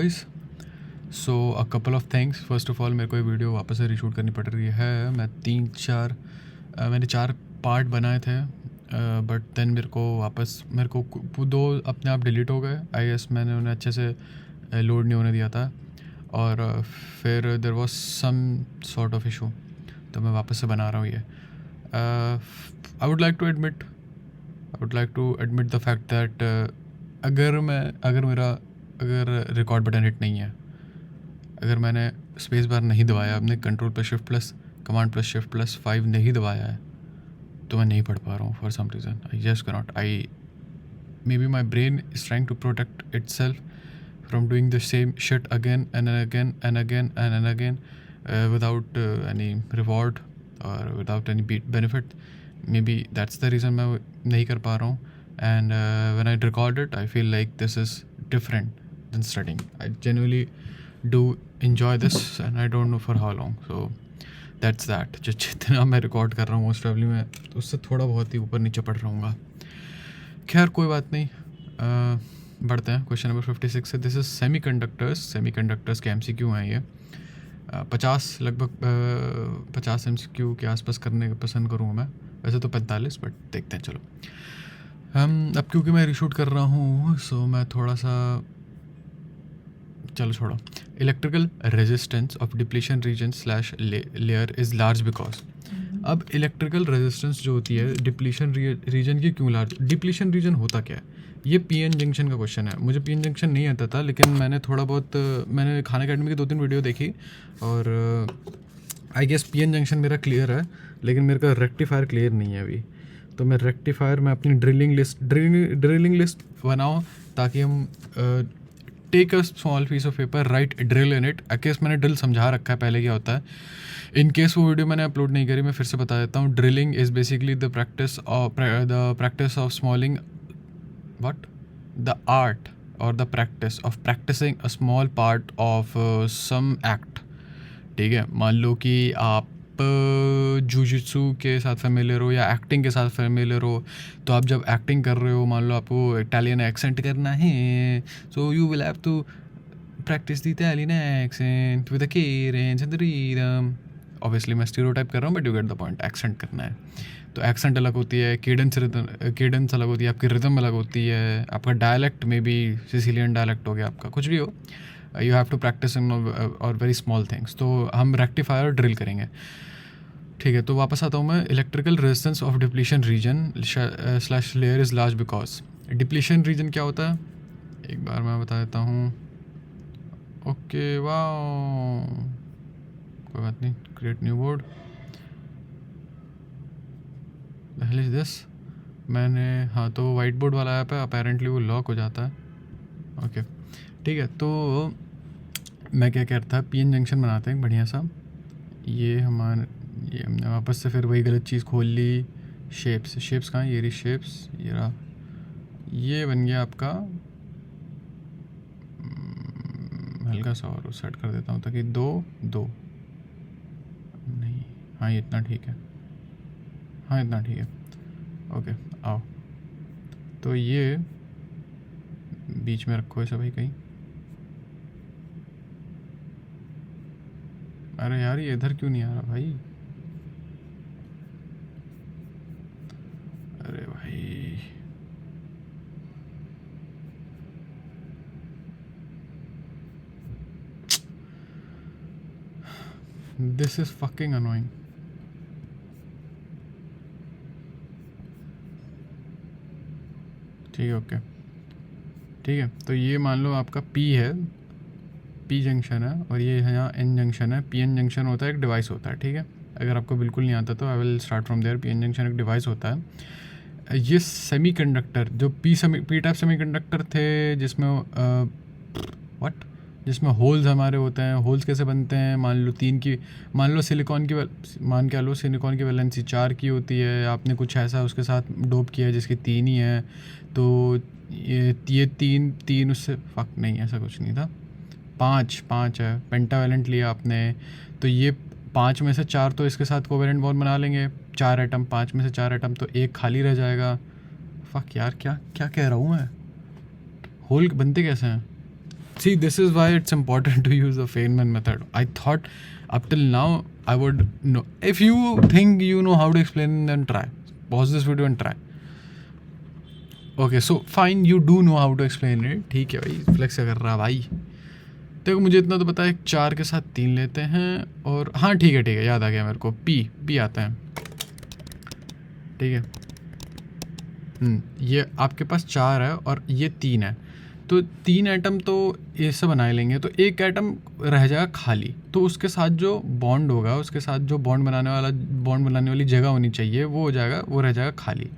Boys. So a couple of things. First of all मेरे को ये वीडियो वापस से रीशूट करनी पड़ रही है। मैंने 4 पार्ट बनाए थे, बट देन मेरे को 2 अपने आप डिलीट हो गए। आई गेस मैंने उन्हें अच्छे से लोड नहीं होने दिया था, और फिर there was some sort of issue, तो मैं वापस से बना रहा हूँ ये। I would like to admit the fact that अगर रिकॉर्ड बटन हिट नहीं है, अगर मैंने स्पेस बार नहीं दबाया, अपने control plus shift plus command plus shift plus 5 नहीं दबाया है, तो मैं नहीं पढ़ पा रहा हूँ for some reason. I just can not. Maybe my brain is trying to protect itself from doing the same shit again and again and again and again without any reward और without any benefit. Maybe that's the reason मैं नहीं कर पा रहा हूँ। And when I record it I feel like this is different then studying. I genuinely do enjoy this and I don't know for how long, so that's that। जो जितना मैं record कर रहा हूँ मोस्ट प्रॉब्ली मैं उससे थोड़ा बहुत ही ऊपर नीचे पढ़ रहूँगा। खैर कोई बात नहीं, बढ़ते हैं क्वेश्चन नंबर 56 से। दिस इज सेमीकंडक्टर्स के MCQ हैं ये। 50 लगभग 50 MCQ के आसपास करने पसंद करूँगा मैं, वैसे तो 45, बट देखते हैं। चलो अब क्योंकि मैं रीशूट कर रहा हूँ, सो मैं थोड़ा सा चलो छोड़ो। Electrical resistance of depletion region slash layer is large because. अब इलेक्ट्रिकल रेजिस्टेंस जो होती है डिप्लीशन रीजन की क्यों लार्ज? डिप्लीशन रीजन होता क्या है? ये PN जंक्शन का क्वेश्चन है। मुझे PN जंक्शन नहीं आता था, लेकिन मैंने थोड़ा बहुत मैंने खान अकेडमी की 2-3 वीडियो देखी, और आई गेस PN जंक्शन मेरा क्लियर है, लेकिन मेरे का रेक्टिफायर क्लियर नहीं है अभी। तो मैं रेक्टिफायर में अपनी ड्रिलिंग लिस्ट बनाऊँ, ताकि हम take a small piece of paper, write drill in it. Case मैंने ड्रिल समझा रखा है पहले क्या होता है। इन केस वो वीडियो मैंने अपलोड नहीं करी, मैं फिर से बता देता हूँ। Drilling is basically the practice of smalling the art और the practice of practicing a small part of some act. ठीक है, मान लो कि आप जुजुत्सु के साथ फेमिलियर हो या एक्टिंग के साथ फेमिलियर हो, तो आप जब एक्टिंग कर रहे हो, मान लो आपको इटालियन एक्सेंट करना है, so you will have to practice the Italian accent with the cadence and the rhythm. Obviously मैं स्टीरियोटाइप कर रहा हूँ, but you get the point. Accent करना है तो एक्सेंट अलग होती है, केडेंस अलग होती है, आपकी रिदम अलग होती है, आपका डायलेक्ट में भी सिसिलियन डायलेक्ट हो गया, आपका कुछ भी हो, you have to practice in और वेरी स्मॉल थिंग्स। तो हम रेक्टिफायर ड्रिल करेंगे। ठीक है, तो वापस आता हूँ मैं। Electrical resistance of depletion region slash layer is large because. Depletion region क्या होता है एक बार मैं बता देता हूँ। ओके, वाह, कोई बात नहीं। Create new board. पहले दिस मैंने, हाँ, तो वाइट बोर्ड वाला ऐप है, अपेरेंटली वो लॉक हो जाता है। ओके ठीक है, तो मैं क्या कह रहा था, PN जंक्शन बनाते हैं बढ़िया सा। ये हमने वापस से फिर वही गलत चीज़ खोल ली। शेप्स कहाँ? ये रही शेप्स, ये रहा। ये बन गया आपका, हल्का सा और सेट कर देता हूँ ताकि 2 नहीं, हाँ ये इतना ठीक है, हाँ इतना ठीक है। ओके आओ, तो ये बीच में रखो ऐसा भाई कहीं। अरे यार ये इधर क्यों नहीं आ रहा भाई? अरे भाई दिस इज फकिंग अनोइंग। ठीक है, ओके ठीक है, तो ये मान लो आपका P जंक्शन है, और ये यहाँ N जंक्शन है। PN जंक्शन होता है, एक डिवाइस होता है। ठीक है, अगर आपको बिल्कुल नहीं आता तो I will start from there. PN junction एक डिवाइस होता है। ये सेमीकंडक्टर जो P टाइप सेमीकंडक्टर थे, जिसमें होल्स हमारे होते हैं। होल्स कैसे बनते हैं? मान लो सिलिकॉन की वैलेंसी 4 की होती है, आपने कुछ ऐसा उसके साथ डोप किया है जिसकी 3 ही है, तो ये तीन उससे नहीं, ऐसा कुछ नहीं था। 5 है, पेंटावेलेंट लिया आपने, तो ये 5 में से 4 तो इसके साथ कोवेलेंट बॉन्ड बना लेंगे। 4 एटम, 5 में से 4 एटम, तो एक खाली रह जाएगा। यार क्या कह रहा हूँ मैं? होल बनते कैसे हैं? See, this is why it's important to use the Feynman method. I thought up till now I would know. If you think you know how to explain, then try. Pause this video and try. Okay, so fine, you do know how to explain it. ठीक है भाई, flex कर रहा भाई. देखो मुझे इतना तो पता है, 4 के साथ 3 लेते हैं और हाँ ठीक है, याद आ गया मेरे को. पी आता है. ठीक है. ये आपके पास 4 है और ये 3 है, तो 3 एटम तो ऐसे बना लेंगे, तो एक एटम रह जाएगा खाली. तो उसके साथ जो बॉन्ड होगा, उसके साथ जो बॉन्ड बनाने वाली जगह होनी चाहिए, वो रह जाएगा खाली.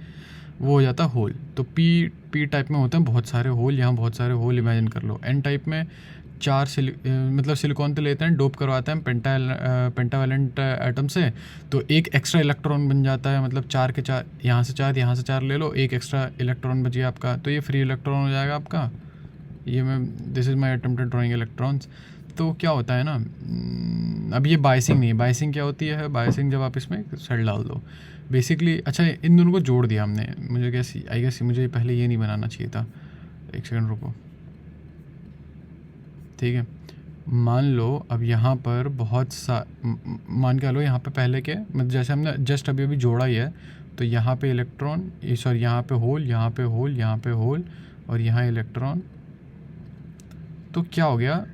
वो हो जाता है होल. तो पी टाइप में होते हैं बहुत सारे होल. यहाँ बहुत सारे होल इमेजिन कर लो. एन टाइप में 4 मतलब सिलिकॉन तो लेते हैं, डोप करवाते हैं पेंटावैलेंट एटम से, तो एक एक्स्ट्रा इलेक्ट्रॉन बन जाता है. मतलब 4 के 4, यहाँ से 4 ले लो, एक एक्स्ट्रा इलेक्ट्रॉन बच गया आपका, तो ये फ्री इलेक्ट्रॉन हो जाएगा आपका. ये this is my attempted drawing electrons. तो क्या होता है ना, अब ये बाइसिंग नहीं है. बाइसिंग क्या होती है? बाइसिंग जब आप इसमें सेल डाल दो बेसिकली. अच्छा, इन दोनों को जोड़ दिया हमने. मुझे पहले ये नहीं बनाना चाहिए था. एक सेकंड रुको. ठीक है, मान लो अब यहाँ पर मान के लो यहाँ पे पहले के मतलब जैसे हमने जस्ट अभी जोड़ा ही है, तो यहाँ पे इलेक्ट्रॉन, सॉरी यहाँ पे होल, यहाँ पे होल, यहाँ पे होल और यहाँ इलेक्ट्रॉन. तो क्या हो गया,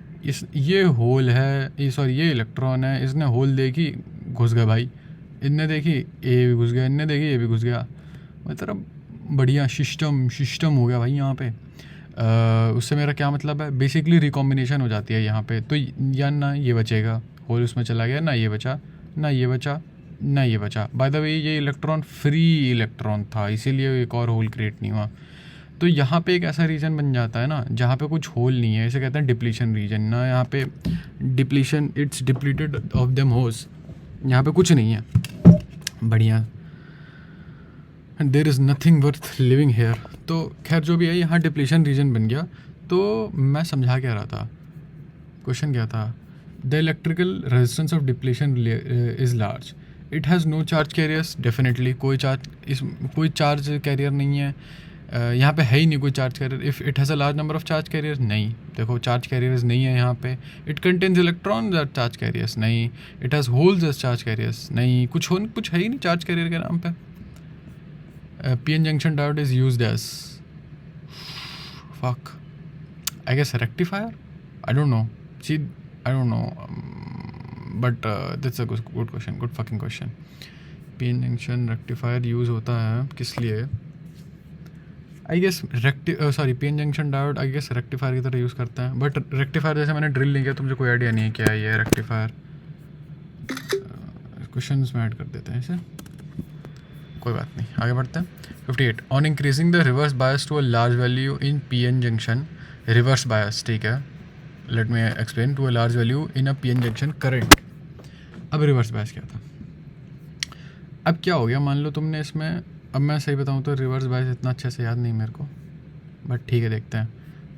ये होल है, सॉरी ये इलेक्ट्रॉन है, इसने होल देखी, घुस गया भाई. इनने देखी, ए भी घुस गया, इनने देखी, ए भी घुस गया. मतलब बढ़िया सिस्टम हो गया भाई यहाँ पे. उससे मेरा क्या मतलब है, बेसिकली रिकॉम्बिनेशन हो जाती है यहाँ पे. तो या ना ये बचेगा, होल उसमें चला गया, ना ये बचा, ना ये बचा, ना ये बचा. बाय द वे ये इलेक्ट्रॉन फ्री इलेक्ट्रॉन था, इसीलिए एक और होल क्रिएट नहीं हुआ. तो यहाँ पे एक ऐसा रीजन बन जाता है ना जहाँ पे कुछ होल नहीं है, इसे कहते हैं डिप्लीशन रीजन ना. यहाँ पे depletion, it's depleted of them holes. यहाँ पे कुछ नहीं है, बढ़िया. There is nothing worth living here. तो खैर जो भी है, यहाँ डिप्लीशन रीजन बन गया. तो मैं समझा क्या रहा था, क्वेश्चन क्या था. The electrical resistance of depletion is large. It has no charge carriers. Definitely कोई चार्ज कैरियर नहीं है. यहाँ पे है ही नहीं कोई charge carrier. If it has a large number of charge carriers, नहीं. देखो चार्ज कैरियर्स नहीं है यहाँ पे. It contains electrons as charge carriers, नहीं. It has holes as charge carriers, नहीं. कुछ है ही नहीं चार्ज कैरियर के नाम पे. PN junction diode is used as I guess rectifier. I don't know. But that's a good question. Good fucking question. PN junction rectifier use होता है किस लिए? I guess PN junction diode I guess rectifier की तरह use करता है. But rectifier जैसे मैंने ड्रिल नहीं किया तो मुझे कोई आइडिया नहीं है क्या है ये rectifier. क्वेश्चंस में ऐड कर देते हैं इसे, कोई बात नहीं, आगे बढ़ते हैं. 58. On increasing the reverse bias to a large value in PN junction. Reverse bias, ठीक है, let me explain. To a large value in a PN junction current. अब रिवर्स बायस क्या था? अब क्या हो गया, मान लो तुमने इसमें, अब मैं सही बताऊँ तो रिवर्स बायस इतना अच्छे से याद नहीं मेरे को, बट ठीक है देखते हैं.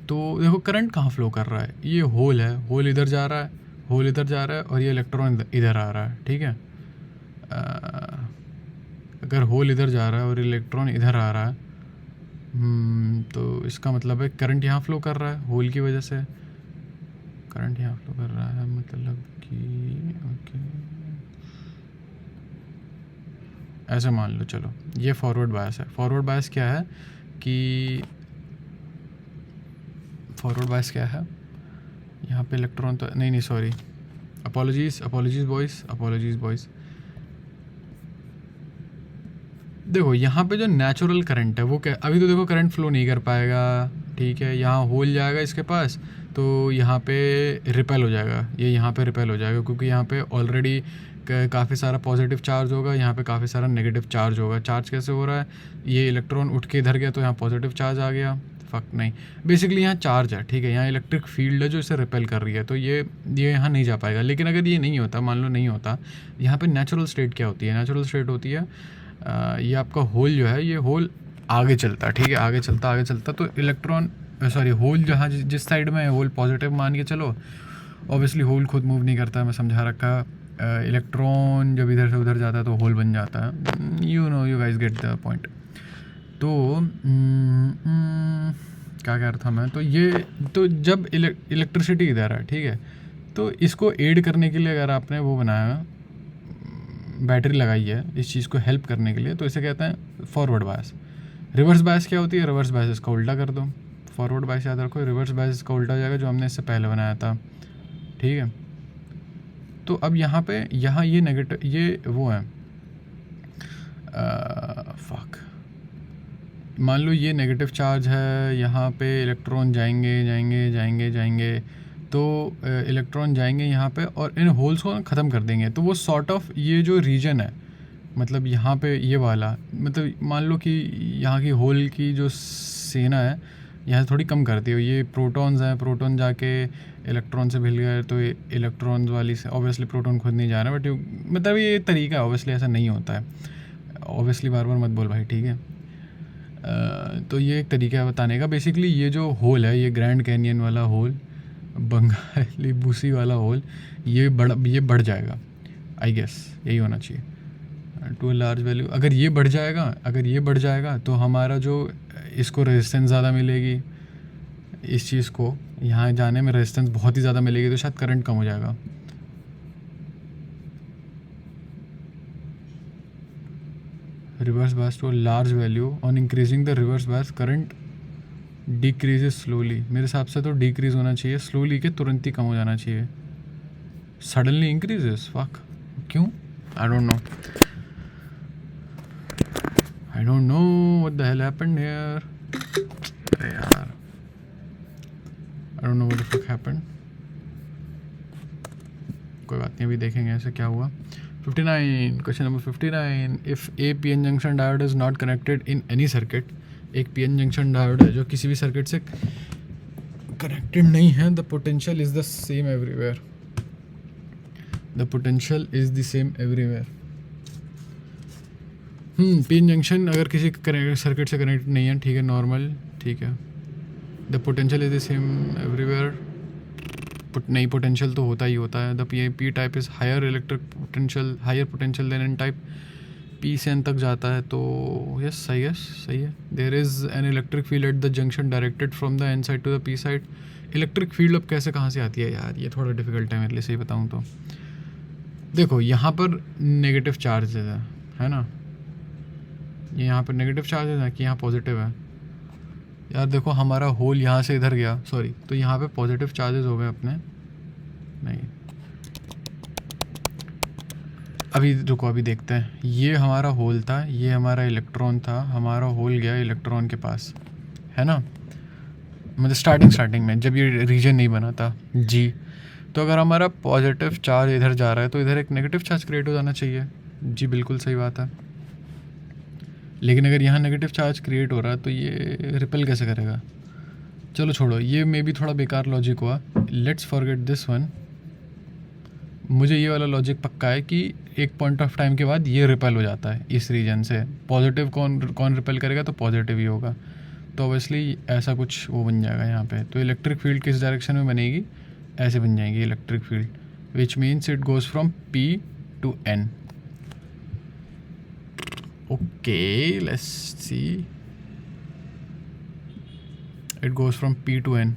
तो देखो करंट कहाँ फ्लो कर रहा है, ये होल है, होल इधर जा रहा है, होल इधर जा रहा है और ये इलेक्ट्रॉन इधर आ रहा है. ठीक है, अगर होल इधर जा रहा है और इलेक्ट्रॉन इधर आ रहा है, तो इसका मतलब है करंट यहाँ फ्लो कर रहा है. होल की वजह से करंट यहाँ फ्लो कर रहा है, मतलब कि ओके ऐसे मान लो. चलो ये फॉरवर्ड बायस है. फॉरवर्ड बायस क्या है कि फॉरवर्ड बायस क्या है, यहाँ पे इलेक्ट्रॉन तो नहीं सॉरी, अपॉलॉजीज बॉयज़. देखो यहाँ पे जो नेचुरल करंट है वो क्या, अभी तो देखो करंट फ्लो नहीं कर पाएगा. ठीक है, यहाँ होल जाएगा इसके पास, तो यहाँ पे रिपेल हो जाएगा, ये यहाँ पे रिपेल हो जाएगा, क्योंकि यहाँ पे ऑलरेडी काफ़ी सारा पॉजिटिव चार्ज होगा, यहाँ पे काफ़ी सारा नेगेटिव चार्ज होगा. चार्ज कैसे हो रहा है, ये इलेक्ट्रॉन उठ के इधर गया तो यहाँ पॉजिटिव चार्ज आ गया. नहीं, बेसिकली यहाँ चार्ज है. ठीक है, यहाँ इलेक्ट्रिक फील्ड है जो इसे रिपेल कर रही है, तो ये यहाँ नहीं जा पाएगा. लेकिन अगर ये नहीं होता, मान लो नहीं होता, यहाँ पे नेचुरल स्टेट क्या होती है, नेचुरल स्टेट होती है ये आपका होल जो है, ये होल आगे चलता है. ठीक है, आगे चलता तो इलेक्ट्रॉन होल जहाँ जिस साइड में है होल पॉजिटिव मान के चलो. ऑब्वियसली होल खुद मूव नहीं करता है, मैं समझा रखा. इलेक्ट्रॉन जब इधर से उधर जाता है तो होल बन जाता है. You guys get the point. तो क्या कह रहा था मैं, तो ये तो जब इलेक्ट्रिसिटी इधर है, ठीक है, तो इसको एड करने के लिए अगर आपने वो बनाया, बैटरी लगाई है इस चीज़ को हेल्प करने के लिए, तो इसे कहते हैं फॉरवर्ड बायस। रिवर्स बायस क्या होती है? रिवर्स बायस इसका उल्टा कर दो। फॉरवर्ड बायस याद रखो, रिवर्स बायस इसका उल्टा हो जाएगा जो हमने इससे पहले बनाया था, ठीक है। तो अब यहाँ पे ये नेगेटिव, ये वो है, फक, मान लो ये नेगेटिव चार्ज है, यहाँ पे इलेक्ट्रॉन जाएंगे, तो इलेक्ट्रॉन जाएंगे यहाँ पे और इन होल्स को ख़त्म कर देंगे। तो वो सॉर्ट ऑफ ये जो रीजन है, मतलब यहाँ पे ये वाला, मतलब मान लो कि यहाँ की होल की जो सेना है यहाँ थोड़ी कम करती है। ये प्रोटॉन्स हैं, प्रोटॉन जाके इलेक्ट्रॉन से मिल गए, तो इलेक्ट्रॉन्स वाली से ऑब्वियसली प्रोटॉन खुद नहीं जा रहा, बट मतलब ये तरीका है, ऑब्वियसली ऐसा नहीं होता है, ऑब्वियसली बार बार मत बोल भाई, ठीक है। तो ये एक तरीका है बताने का। बेसिकली ये जो होल है, ये ग्रैंड कैनियन वाला होल, बंगाली बूसी वाला होल, ये बढ़ जाएगा, आई गेस यही होना चाहिए टू लार्ज वैल्यू। अगर ये बढ़ जाएगा तो हमारा जो इसको रेजिस्टेंस ज़्यादा मिलेगी, इस चीज़ को यहाँ जाने में रेजिस्टेंस बहुत ही ज़्यादा मिलेगी, तो शायद करंट कम हो जाएगा। Reverse bias to large value, on increasing the reverse bias current decreases slowly. मेरे हिसाब से तो डिक्रीज होना चाहिए स्लोली के, तुरंत ही कम हो जाना चाहिए। सडनली इंक्रीजेस, फक, क्यों? I don't know what the hell happened here. अरे यार, I don't know what the fuck happened. कोई बात नहीं, अभी देखेंगे ऐसे क्या हुआ। 59, question number 59, if a P N junction diode is not connected in any circuit, एक पी एन जंक्शन डायोड है जो किसी भी सर्किट से कनेक्टेड नहीं है, the potential is the same everywhere. The potential is the same everywhere. P N junction अगर किसी सर्किट से कनेक्टेड नहीं है, ठीक है, नॉर्मल, ठीक है, the potential is the same everywhere. नहीं, पोटेंशियल तो होता ही होता है। The P type is higher electric potential, higher potential than N type. P से एन तक जाता है, तो यस, सही है। There is an electric field at the junction directed from the N side to the P side. Electric field अब कैसे कहाँ से आती है यार, ये थोड़ा डिफिकल्ट है मेरे लिए, सही बताऊँ तो। देखो यहाँ पर नेगेटिव चार्ज है ना, ये यहाँ पर नेगेटिव चार्ज है कि यहाँ पॉजिटिव है। यार देखो, हमारा होल यहाँ से इधर गया, सॉरी, तो यहाँ पे पॉजिटिव चार्जेस हो गए अपने, नहीं, अभी रुको, अभी देखते हैं। ये हमारा होल था, ये हमारा इलेक्ट्रॉन था, हमारा होल गया इलेक्ट्रॉन के पास, है ना, मतलब स्टार्टिंग में जब ये रीजन नहीं बना था जी। तो अगर हमारा पॉजिटिव चार्ज इधर जा रहा है तो इधर एक नेगेटिव चार्ज क्रिएट हो जाना चाहिए जी, बिल्कुल सही बात है। लेकिन अगर यहाँ नेगेटिव चार्ज क्रिएट हो रहा है तो ये रिपेल कैसे करेगा? चलो छोड़ो, ये मे भी थोड़ा बेकार लॉजिक हुआ, लेट्स फॉरगेट दिस वन। मुझे ये वाला लॉजिक पक्का है कि एक पॉइंट ऑफ टाइम के बाद ये रिपेल हो जाता है इस रीजन से। पॉजिटिव कौन रिपेल करेगा? तो पॉजिटिव ही होगा, तो ऑब्वियसली ऐसा कुछ वो बन जाएगा यहाँ पे। तो इलेक्ट्रिक फील्ड किस डायरेक्शन में बनेगी? ऐसे बन जाएगी electric field, which means it goes from P to N। Okay, let's see. It goes from P to N.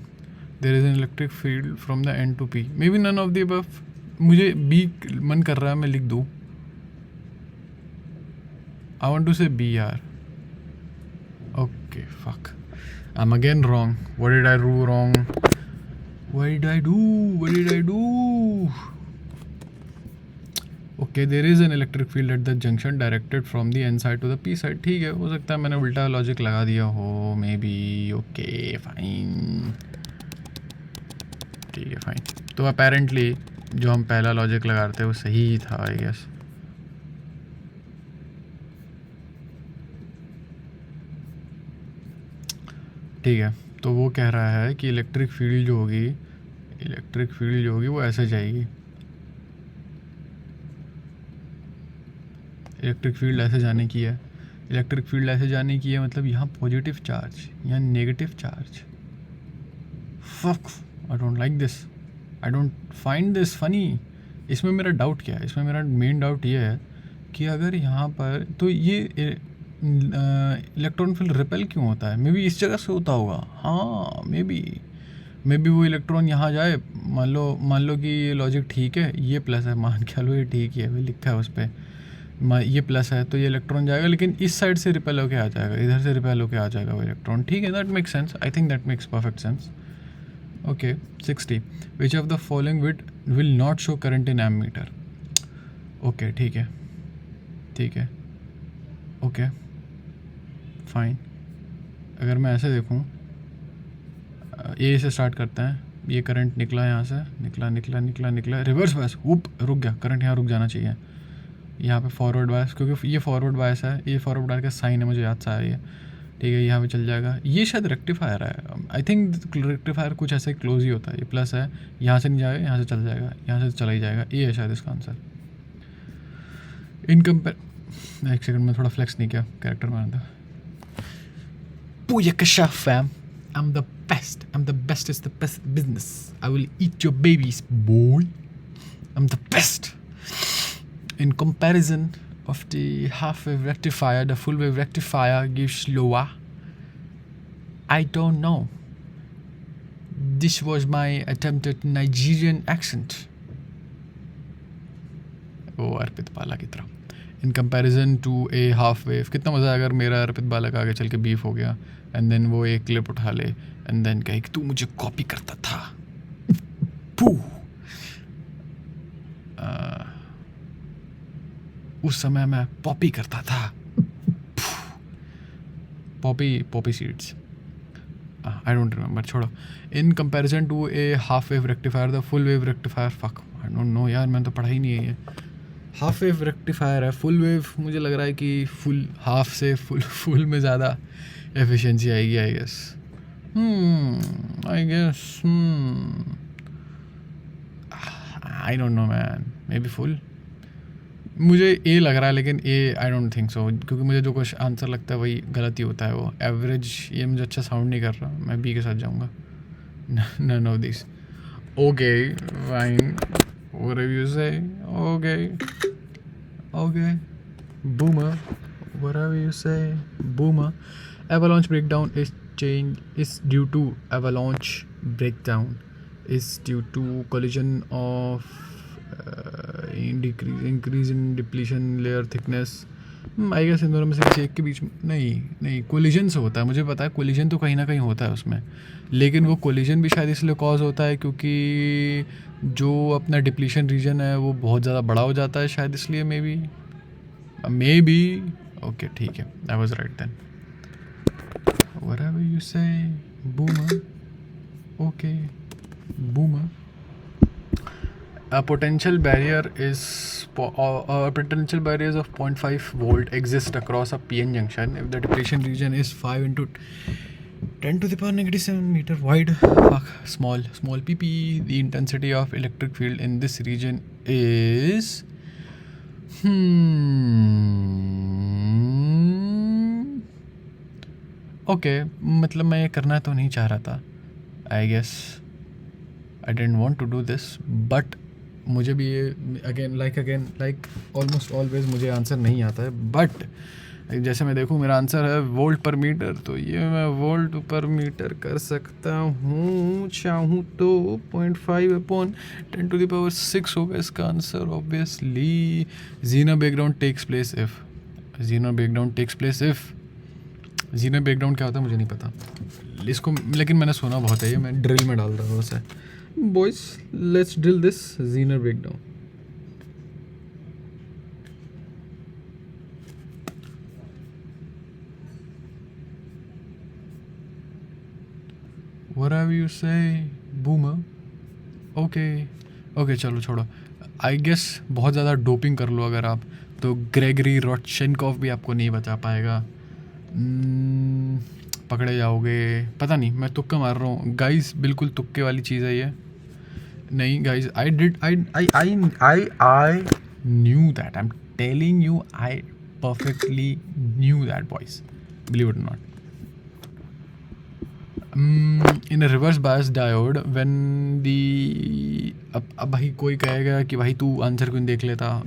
There is an electric field from the N to P. Maybe none of the above. मुझे B मन कर रहा है मैं लिख दूँ। I want to say B यार। Okay, fuck. I'm again wrong. What did I do wrong? What did I do? Okay, there is an electric field at the junction directed from the N side to the P side. ठीक है, हो सकता है मैंने उल्टा logic लगा दिया हो, मे बी। ओके फाइन, ठीक है फाइन। तो अपेरेंटली जो हम पहला लॉजिक लगा रहे थे वो सही ही था, आई गेस। ठीक है, तो वो कह रहा है कि इलेक्ट्रिक फील्ड जो होगी वो ऐसे जाएगी। इलेक्ट्रिक फील्ड ऐसे जाने की है, मतलब यहाँ पॉजिटिव चार्ज, यहाँ negative charge. Fuck, I don't like this, I don't find this funny. इसमें मेरा डाउट क्या है? इसमें मेरा मेन डाउट ये है कि अगर यहाँ पर तो ये इलेक्ट्रॉन फील्ड रिपेल क्यों होता है? मे बी इस जगह से होता होगा। हाँ, मे बी वो इलेक्ट्रॉन यहाँ जाए, मान लो कि ये लॉजिक ठीक है, ये प्लस है, मान के लो ये ठीक ही है, भाई लिखा है उस पर ये प्लस है, तो ये इलेक्ट्रॉन जाएगा, लेकिन इस साइड से रिपेल होके आ जाएगा, इधर से रिपेल होके आ जाएगा वो इलेक्ट्रॉन। ठीक है, that makes sense, I think that makes perfect sense. Okay, 60 which of the following will not show current in ammeter. Okay, ठीक है, ओके फाइन। अगर मैं ऐसे देखूं, ए से स्टार्ट करते हैं, ये करंट निकला यहाँ से, निकला, रिवर्स बायस, रुक गया करंट, यहाँ रुक जाना चाहिए। यहाँ पे फॉरवर्ड बायस, क्योंकि ये फॉरवर्ड बायस है, ये फॉरवर्ड बायस का साइन है, मुझे याद सा आ रही है। ठीक है, यहाँ पे चल जाएगा। ये शायद रेक्टिफायर है, आई थिंक रेक्टिफायर कुछ ऐसे क्लोज ही होता है। ये प्लस है, यहाँ से नहीं जाएगा, यहाँ से चल जाएगा, यहाँ से चला ही जाएगा। ये है शायद इसका आंसर। इन कंपेयर, एक सेकंड में थोड़ा फ्लेक्स नहीं किया, कैरेक्टर में था। Booyakasha fam, I'm the best is the best business. I will eat your babies, boy. I'm the best. In comparison of the half wave rectifier, the full wave rectifier gives lower. I don't know. This was my attempt at Nigerian accent. वो अर्पित बाला की तरह। In comparison to a half wave, कितना मज़ा अगर मेरा अर्पित बाला का आगे चल के बीफ हो गया, एंड देन वो एक क्लिप उठा ले, एंड देन कहे कि तू मुझे कॉपी करता था। उस समय मैं पॉपी करता था। Poppy seeds, I don't remember, छोड़ो। In comparison to a half wave rectifier the full wave rectifier, fuck I don't know यार, मैंने तो पढ़ा ही नहीं है ये। हाफ वेव रेक्टिफायर है, फुल वेव मुझे लग रहा है कि फुल हाफ से फुल में ज़्यादा एफिशिएंसी आएगी, I guess. I don't know man, maybe full. मुझे ए लग रहा है, लेकिन ए आई डोंट थिंक सो, क्योंकि मुझे जो कुछ आंसर लगता है वही गलत ही होता है। वो एवरेज, ये मुझे अच्छा साउंड नहीं कर रहा, मैं बी के साथ जाऊँगा। None of this. Okay fine, whatever you say. Okay, boomer, whatever you say, boomer. Avalanche breakdown is due to collision of increase in depletion layer thickness. I guess इन दोनों में से किसी एक के बीच में, नहीं कोलिजन से होता है, मुझे पता है कोलिजन तो कहीं ना कहीं होता है उसमें, लेकिन वो कोलिजन भी शायद इसलिए कॉज होता है क्योंकि जो अपना डिप्लीशन रीजन है वो बहुत ज़्यादा बड़ा हो जाता है, शायद इसलिए मे बी। ओके ठीक है, I was right then. Whatever you say, boomer. Okay boomer. A potential barriers of 0.5 volt exist across a PN junction if the depletion region is 5 into 10 to the power -7 meter wide. Small pp. The intensity of electric field in this region is okay, मतलब मैं ये करना तो नहीं चाह रहा था, I guess I didn't want to do this, but मुझे भी ये अगेन ऑलमोस्ट ऑलवेज मुझे आंसर नहीं आता है, बट जैसे मैं देखूँ मेरा आंसर है वोल्ट पर मीटर, तो ये मैं वोल्ट पर मीटर कर सकता हूँ, चाहूँ तो 0.5/10⁻⁶ होगा इसका answer obviously. Zener breakdown takes place if Zener breakdown क्या होता है मुझे नहीं पता इसको, लेकिन मैंने सुना बहुत है, ये मैं ड्रिल में डाल रहा हूँ उसे। Boys, let's drill this Zener breakdown. Whatever you say, boomer. Okay, चलो छोड़ो। I guess बहुत ज़्यादा डोपिंग कर लो अगर आप, तो ग्रेगरी रोडचेनकोव भी आपको नहीं बचा पाएगा, पकड़े जाओगे। पता नहीं, मैं तुक्का मार रहा हूँ गाइस, बिल्कुल तुक्के वाली चीज़ है ये। नहीं guys, I knew that. I'm telling you, I perfectly knew that, boys. Believe it or not. In a reverse bias diode, when the अब भाई कोई कहेगा कि भाई तू आंसर क्यों देख लेता,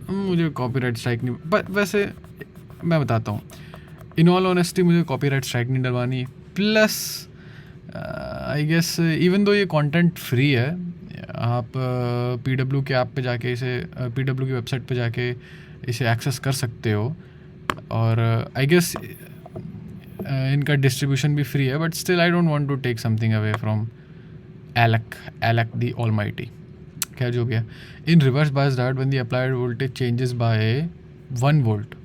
मुझे कॉपीराइट स्ट्राइक नहीं, बट वैसे मैं बताता हूँ। इन ऑल ऑनेस्टी मुझे कॉपीराइट स्ट्राइक नहीं डलवानी, plus I guess even though ये कंटेंट फ्री है, आप PW के ऐप पे जाके इसे PW की वेबसाइट पे जाके इसे एक्सेस कर सकते हो, और आई गेस इनका डिस्ट्रीब्यूशन भी फ्री है, but still I don't want to take something away from Alec the almighty. क्या जो भी है, in reverse bias diode when the applied voltage changes by 1 volt,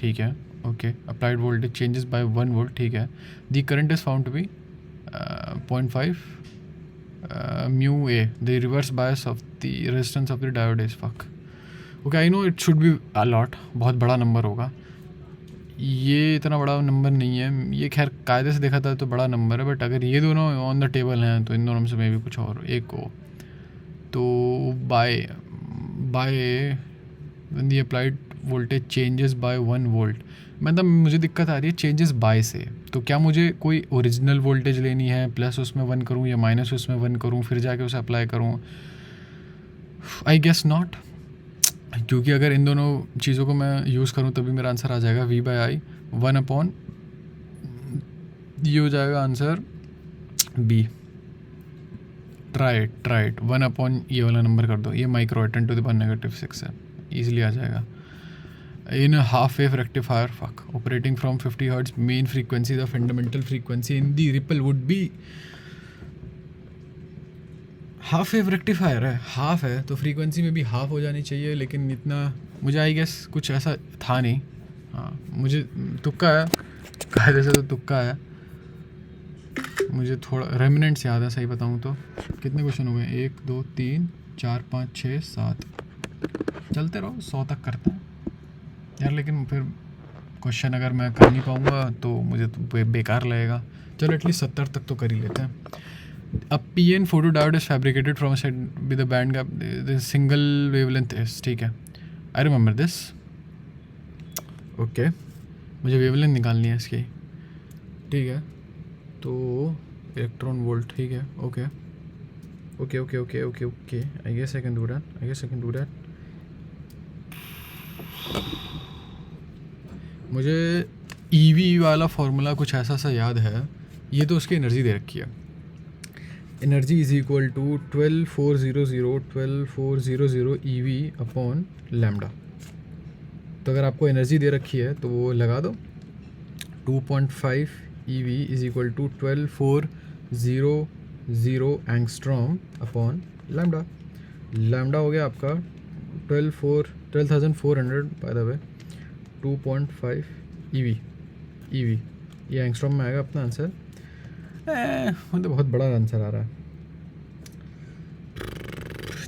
ठीक है, okay, applied voltage changes by 1 volt, ठीक है, the current is found to be 0.5 mu A, the reverse bias of the resistance of the diode is fuck. Okay, I know it should be a lot, बहुत बड़ा number होगा, ये इतना बड़ा number नहीं है, ये खैर कायदे से देखा था तो बड़ा नंबर है, बट अगर ये दोनों ऑन द टेबल हैं तो इन दोनों में से मे भी कुछ और एक हो, तो by when the applied voltage changes by 1 volt, मतलब मुझे दिक्कत आ रही है चेंजेस बाय से, तो क्या मुझे कोई ओरिजिनल वोल्टेज लेनी है, प्लस उसमें 1 करूँ या माइनस उसमें 1 करूँ, फिर जाके उसे अप्लाई करूँ? आई गेस नॉट, क्योंकि अगर इन दोनों चीज़ों को मैं यूज़ करूँ तभी मेरा आंसर आ जाएगा V/I 1 अपॉन, ये हो जाएगा answer B। Try it 1 upon ये वाला नंबर कर दो, ये माइक्रो 10⁻⁻6 है, ईजिली आ जाएगा। In half wave rectifier fuck operating from 50 hertz main frequency, the fundamental frequency in the ripple would be, half wave rectifier है, हाफ है तो फ्रीक्वेंसी में भी हाफ हो जानी चाहिए, लेकिन इतना मुझे आई गेस कुछ ऐसा था नहीं। हाँ, मुझे तुक्का है, कायदे से तो तुक्का है, मुझे थोड़ा रेमिनेंट्स याद है, सही बताऊँ तो। कितने क्वेश्चन हो गए? 1 2 3 4 5 6 7, चलते रहो 100 तक करते हैं यार, लेकिन फिर क्वेश्चन अगर मैं कर नहीं पाऊँगा तो मुझे तो बेकार लगेगा। चलो एटलीस्ट 70 तक तो कर ही लेते हैं। A PN photodiode is fabricated from a set with a band gap, the single wavelength is, ठीक है, I remember this, ओके, मुझे वेवलेंथ निकालनी है इसकी, ठीक है, तो इलेक्ट्रॉन वोल्ट, ठीक है, okay okay okay okay okay okay, I guess I can do that, मुझे EV वाला फॉर्मूला कुछ ऐसा सा याद है, ये तो उसकी एनर्जी दे रखी है, energy is equal to 12400 EV upon lambda. तो अगर आपको एनर्जी दे रखी है तो वो लगा दो, 2.5 EV is equal to 12400 angstrom upon lambda. Lambda हो गया आपका 12,400 बाय द वे, 2.5 EV, ये एंगस्ट्रॉम में आएगा अपना आंसर। मतलब बहुत बड़ा आंसर आ रहा है,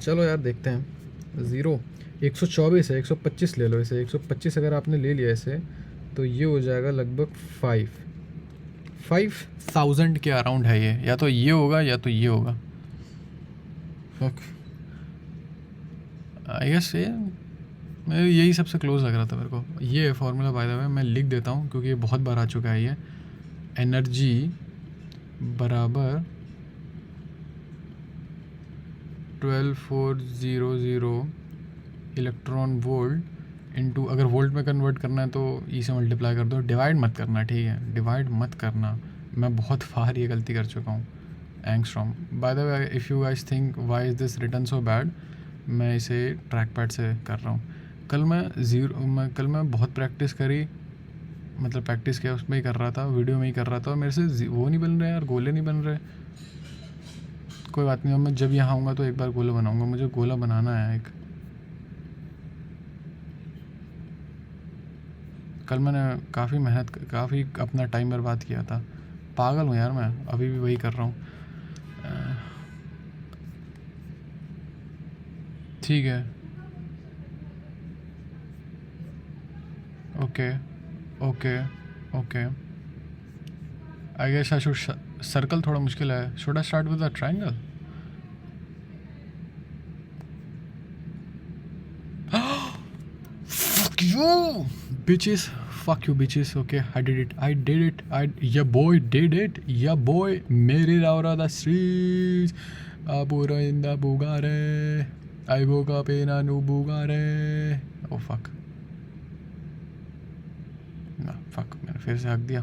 चलो यार देखते हैं। 124 है, 125 ले लो इसे, 125 अगर आपने ले लिया इसे तो ये हो जाएगा लगभग 5,000 के अराउंड है ये, या तो ये होगा या तो ये होगा, आई गेस ये यही सबसे क्लोज लग रहा था मेरे को। ये फार्मूला बाय द वे मैं लिख देता हूँ क्योंकि ये बहुत बार आ चुका है, ये एनर्जी बराबर 12400 इलेक्ट्रॉन वोल्ट इनटू, अगर वोल्ट में कन्वर्ट करना है तो ई से मल्टीप्लाई कर दो, डिवाइड मत करना, ठीक है, डिवाइड मत करना, मैं बहुत बार ये गलती कर चुका हूँ। Angstrom, by the way if you guys think why is this written so bad, मैं इसे ट्रैक पैड से कर रहा हूँ। कल मैं बहुत प्रैक्टिस करी, मतलब प्रैक्टिस किया, उसमें ही कर रहा था, वीडियो में ही कर रहा था, और मेरे से वो नहीं बन रहे यार, गोले नहीं बन रहे। कोई बात नहीं, मैं जब यहाँ आऊँगा तो एक बार गोला बनाऊँगा, मुझे गोला बनाना है एक। कल मैंने काफ़ी अपना टाइम बर्बाद किया था, पागल हूँ यार मैं, अभी भी वही कर रहा हूँ। ठीक है, okay I guess I should, circle थोड़ा मुश्किल है, should I start with a triangle? fuck you bitches, okay, I did it, yeah boy did it, yeah boy, made it out of the streets, Abura in the Bugare, I woke up in a new Bugare, oh fuck, ना fuck, मैंने फिर से हक दिया।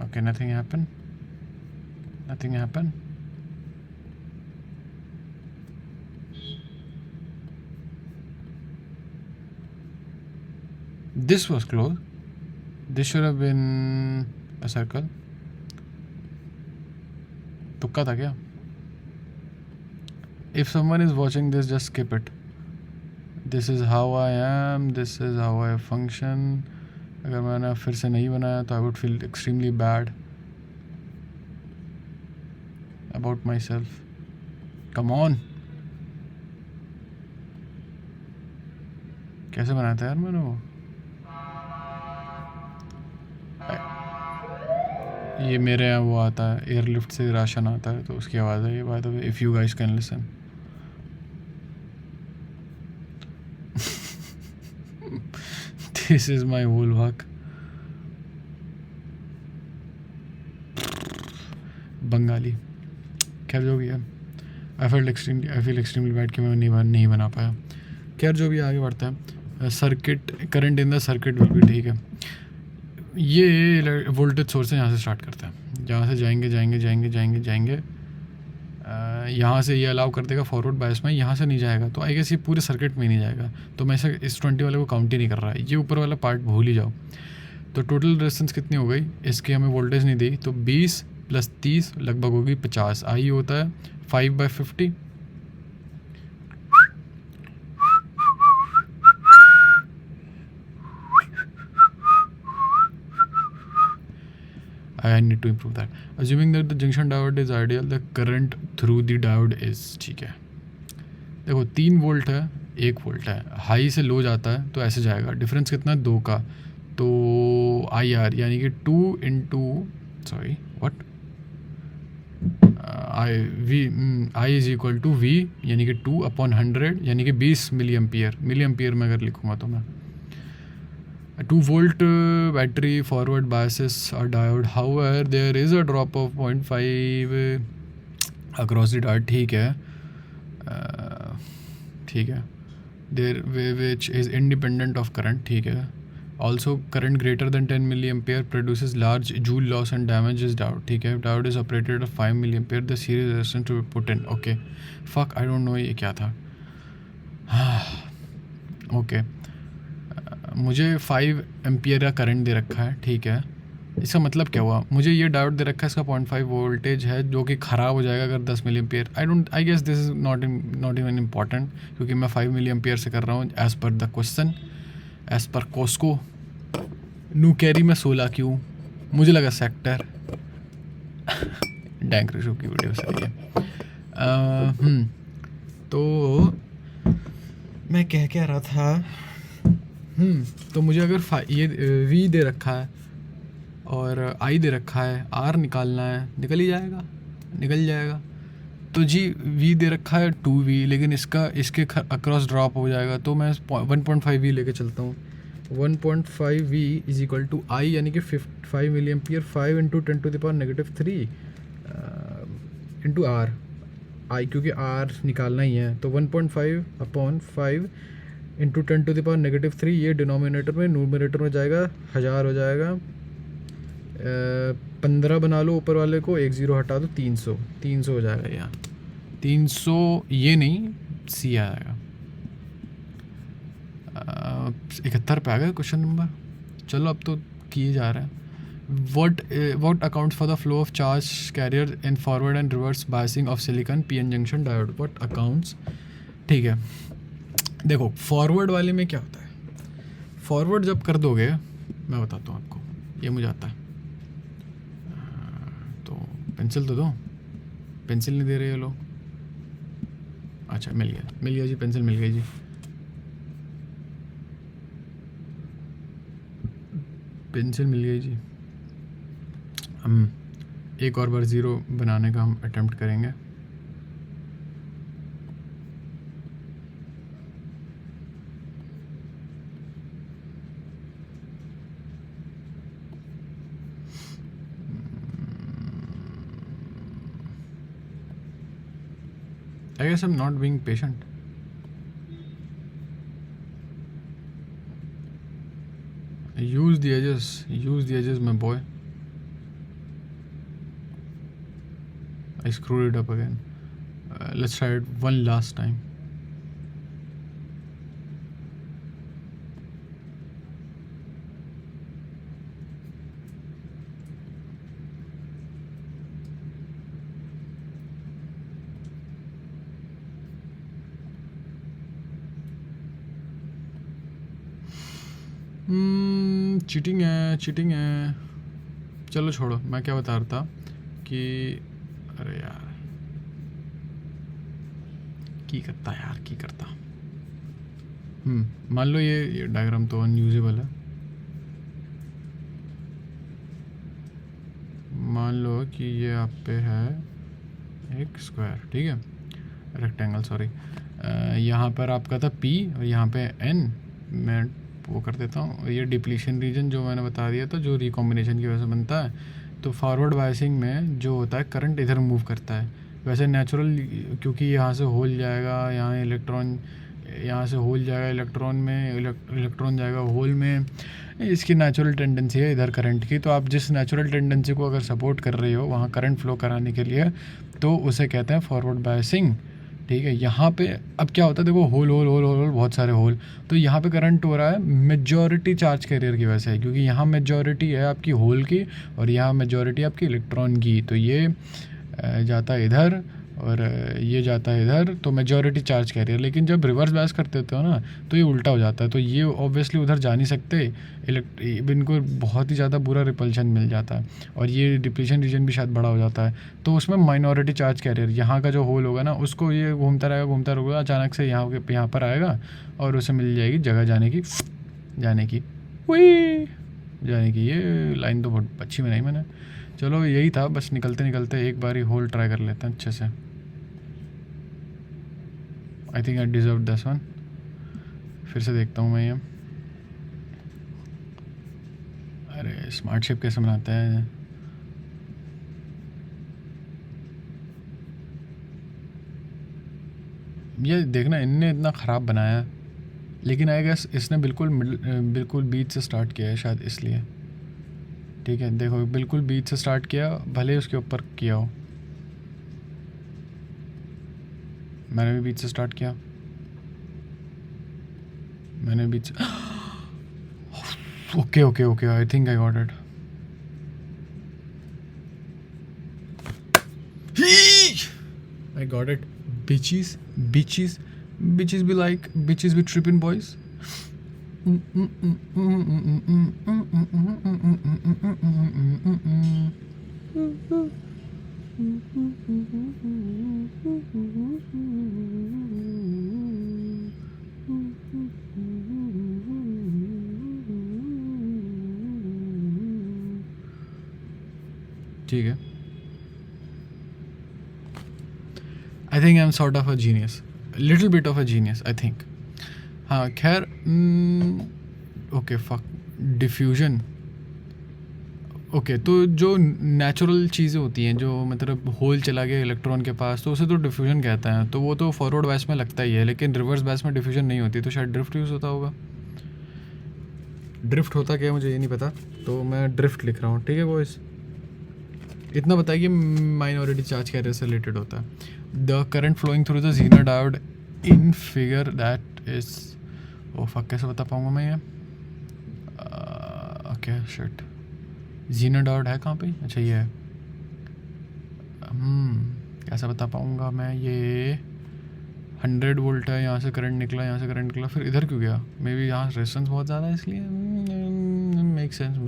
Okay, nothing happen, nothing happen. This was close. This should have been a circle. तुक्का था क्या? If someone is watching this, just skip it. This is how I am. This is how I function. अगर मैंने फिर से नहीं बनाया तो I would feel extremely bad about myself. Come on. कैसे बनाया था यार मैंने वो? ये मेरे यहाँ वो आता है, एयरलिफ्ट से राशन आता है तो उसकी आवाज़ है ये। By the way, if you guys can listen. This is my whole work. Bengali, खैर जो भी है, आई फील एक्सट्रीमली बैड कि मैं नहीं बना पाया। खैर जो भी आगे बढ़ता है, circuit current in the circuit will भी, ठीक है। ये वोल्टेज सोर्स है, यहाँ से स्टार्ट करता है, यहाँ से जाएंगे जाएंगे जाएंगे जाएंगे जाएंगे, यहाँ से ये अलाउ कर देगा फॉरवर्ड बायस में, यहाँ से नहीं जाएगा तो आई गेस ये पूरे सर्किट में नहीं जाएगा। तो मैं इस 20 वाले को काउंट ही नहीं कर रहा है, ये ऊपर वाला पार्ट भूल ही जाओ। तो टोटल रेजिस्टेंस कितनी हो गई, इसकी हमें वोल्टेज नहीं दी तो 20 + 30 लगभग होगी 50। आई होता है 5/50। I need to improve that. Assuming that the junction diode is ideal, the current through the diode is, ठीक है। देखो 3 वोल्ट है, 1 वोल्ट है, हाई से लो जाता है तो ऐसे जाएगा। डिफरेंस कितना है, 2 का, तो IR यानी कि 2 into sorry what I is equal to V यानी कि 2/100 यानी कि 20 मिली एम्पियर में अगर लिखूँगा तो मैं 2 volt battery forward biases are diode. However, there is a drop of 0.5 across the diode. ठीक है, ठीक है, there which is independent of current. ठीक है, also current greater than 10 milliampere produces large joule loss and damages diode. ठीक है, diode is operated at 5 milliampere. The series resistance to be put in. Okay, fuck, I don't know ये क्या था। okay, मुझे 5 ampere का current दे रखा है, ठीक है। इसका मतलब क्या हुआ, मुझे ये डायोड दे रखा है, इसका 0.5 वोल्टेज है जो कि ख़राब हो जाएगा अगर 10 milli ampere. I guess this is not even important क्योंकि मैं 5 मिली एम्पियर से कर रहा हूँ as per the question, as per Cosco. नू कैरी में 16 क्यों, मुझे लगा सेक्टर। डैंक रिशू की वीडियो सही है। तो मैं कह रहा था, तो मुझे अगर ये V दे रखा है और I दे रखा है, R निकालना है, निकल जाएगा। तो जी V दे रखा है 2V, लेकिन इसके अक्रॉस ड्रॉप हो जाएगा तो मैं 1.5V लेके चलता हूँ। 1.5V is equal to I यानी कि 5 milli ampere, 5 into 10⁻³ into R, I क्योंकि R निकालना ही है तो 1.5/5 इंटू 10⁻³ ये डिनोमिनेटर में, न्यूमरेटर में जाएगा 1000 हो जाएगा। 15 बना लो ऊपर वाले को, 1 0 हटा दो, 300 हो जाएगा। यहाँ 300 ये नहीं C आएगा। 71 पे आ गया क्वेश्चन नंबर। चलो अब तो किए जा रहा है। What accounts for the flow of charge carrier in forward and reverse biasing of silicon PN junction diode? What accounts, ठीक है। देखो फॉरवर्ड वाले में क्या होता है, फॉरवर्ड जब कर दोगे, मैं बताता हूँ आपको, ये मुझे आता है। तो पेंसिल तो दो, पेंसिल नहीं दे रहे ये लोग। अच्छा मिल गया जी, पेंसिल मिल गई जी। पेंसिल मिल गई जी। हम एक और बार 0 बनाने का हम अटेम्प्ट करेंगे। I guess I'm not being patient. use the edges my boy. I screwed it up again. Let's try it one last time. Cheating है। चलो छोड़ो, मैं क्या बता रहा था कि अरे यार की करता मान लो ये डायग्राम तो अनयूजेबल है। मान लो कि ये आप पे है एक स्क्वायर, ठीक है, रेक्टेंगल सॉरी। यहाँ पर आपका था P और यहाँ पे N। मैं वो कर देता हूँ। ये डिप्लीशन रीजन जो मैंने बता दिया था, जो रिकॉम्बिनेशन की वजह से बनता है। तो फॉरवर्ड बायसिंग में जो होता है करंट इधर मूव करता है। वैसे नेचुरल, क्योंकि यहाँ से होल जाएगा, यहाँ से होल जाएगा इलेक्ट्रॉन में, इलेक्ट्रॉन जाएगा होल में, इसकी नेचुरल टेंडेंसी है इधर करंट की। तो आप जिस नेचुरल टेंडेंसी को अगर सपोर्ट कर रही हो वहाँ करंट फ्लो कराने के लिए, तो उसे कहते हैं फॉरवर्ड बायसिंग, ठीक है। यहाँ पे अब क्या होता है, देखो होल होल होल होल बहुत सारे होल, तो यहाँ पे करंट हो रहा है मेजॉरिटी चार्ज कैरियर की वजह से, क्योंकि यहाँ मेजॉरिटी है आपकी होल की और यहाँ मेजॉरिटी आपकी इलेक्ट्रॉन की। तो ये जाता है इधर और ये जाता है इधर, तो मेजॉरिटी चार्ज कैरियर। लेकिन जब रिवर्स बायस करते होते हो ना, तो ये उल्टा हो जाता है। तो ये ऑब्वियसली उधर जा नहीं सकते, इनको बहुत ही ज़्यादा बुरा रिपल्शन मिल जाता है और ये डिप्लीशन रीजन भी शायद बड़ा हो जाता है। तो उसमें माइनॉरिटी चार्ज कैरियर, यहाँ का जो होल होगा ना, उसको ये घूमता रहेगा, अचानक से यहाँ पर आएगा और उसे मिल जाएगी जगह जाने की ये लाइन तो बहुत अच्छी बनाई मैंने। चलो यही था, बस निकलते निकलते एक बार ही होल ट्राई कर लेते हैं अच्छे से। आई think I deserve this one. फिर से देखता हूँ मैं ये। अरे स्मार्ट शिप कैसे बनाता है? ये देखना, इनने इतना ख़राब बनाया, लेकिन आई गेस इसने बिल्कुल बीच से स्टार्ट किया है शायद, इसलिए। ठीक है, देखो बिल्कुल बीच से स्टार्ट किया, भले उसके ऊपर किया हो। मैंने भी बीच से स्टार्ट किया, मैंने बीच okay I think I got it. I got it. Bitches be tripping boys. ठीक है, I think I'm sort of a genius, a little bit of a genius I think. हाँ खैर, ओके फक डिफ्यूजन। ओके, तो जो natural चीज़ें होती हैं, जो मतलब होल चला गया इलेक्ट्रॉन के पास, तो उसे तो डिफ्यूजन कहते हैं। तो वो तो फॉरवर्ड बायस में लगता ही है, लेकिन रिवर्स बायस में डिफ्यूजन नहीं होती। तो शायद ड्रिफ्ट यूज़ होता होगा। ड्रिफ्ट होता क्या मुझे ये नहीं पता, तो मैं ड्रिफ्ट लिख रहा हूँ, ठीक है बॉयज़। इतना बताइए, माइनॉरिटी चार्ज कैरियर से रिलेटेड होता है। The current flowing through the Zener diode in figure that is, oh fuck कैसे बता पाऊँगा मैं ये? ओके शिट, ज़ीनर डायोड है कहाँ पे? अच्छा ये है। कैसे बता पाऊँगा मैं ये? 100 वोल्ट है, यहाँ से करंट निकला, फिर इधर क्यों गया? मे बी यहाँ रेजिस्टेंस बहुत ज़्यादा है इसलिए। Make sense.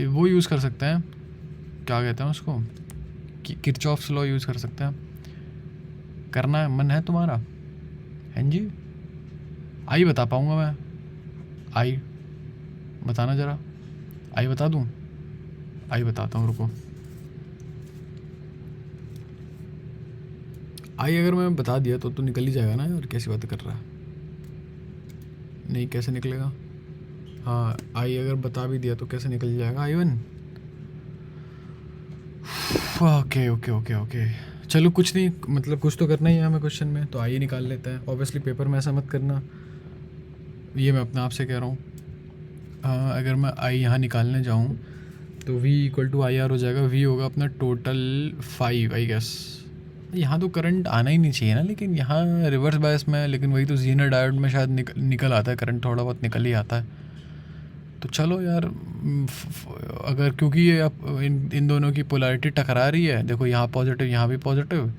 वो यूज़ कर सकते हैं, क्या कहते हैं उसको, किरचॉफ्स लॉ यूज़ कर सकते हैं। करना है, मन है तुम्हारा? हैं जी? आई बता पाऊँगा मैं? आई बताना ज़रा, आई बता दूँ? आई बताता हूँ, रुको। आई अगर मैं बता दिया तो निकल ही जाएगा ना यार, कैसी बातें कर रहा है? नहीं, कैसे निकलेगा? हाँ, आई अगर बता भी दिया तो कैसे निकल जाएगा आई वन? ओके, चलो कुछ नहीं, मतलब कुछ तो करना ही है हमें क्वेश्चन में, तो आई निकाल लेते हैं। ऑब्वियसली पेपर में ऐसा मत करना, ये मैं अपने आप से कह रहा हूँ। अगर मैं आई यहाँ निकालने जाऊँ तो v equal to I R हो जाएगा। v होगा अपना टोटल 5 आई गेस। यहाँ तो करंट आना ही नहीं चाहिए ना, लेकिन यहाँ रिवर्स बायस में है, लेकिन वही तो जीनर डायोड में शायद निकल आता है करंट, थोड़ा बहुत निकल ही आता है। तो चलो यार, अगर क्योंकि ये अब इन दोनों की पोलैरिटी टकरा रही है, देखो यहाँ पॉजिटिव यहाँ भी पॉजिटिव,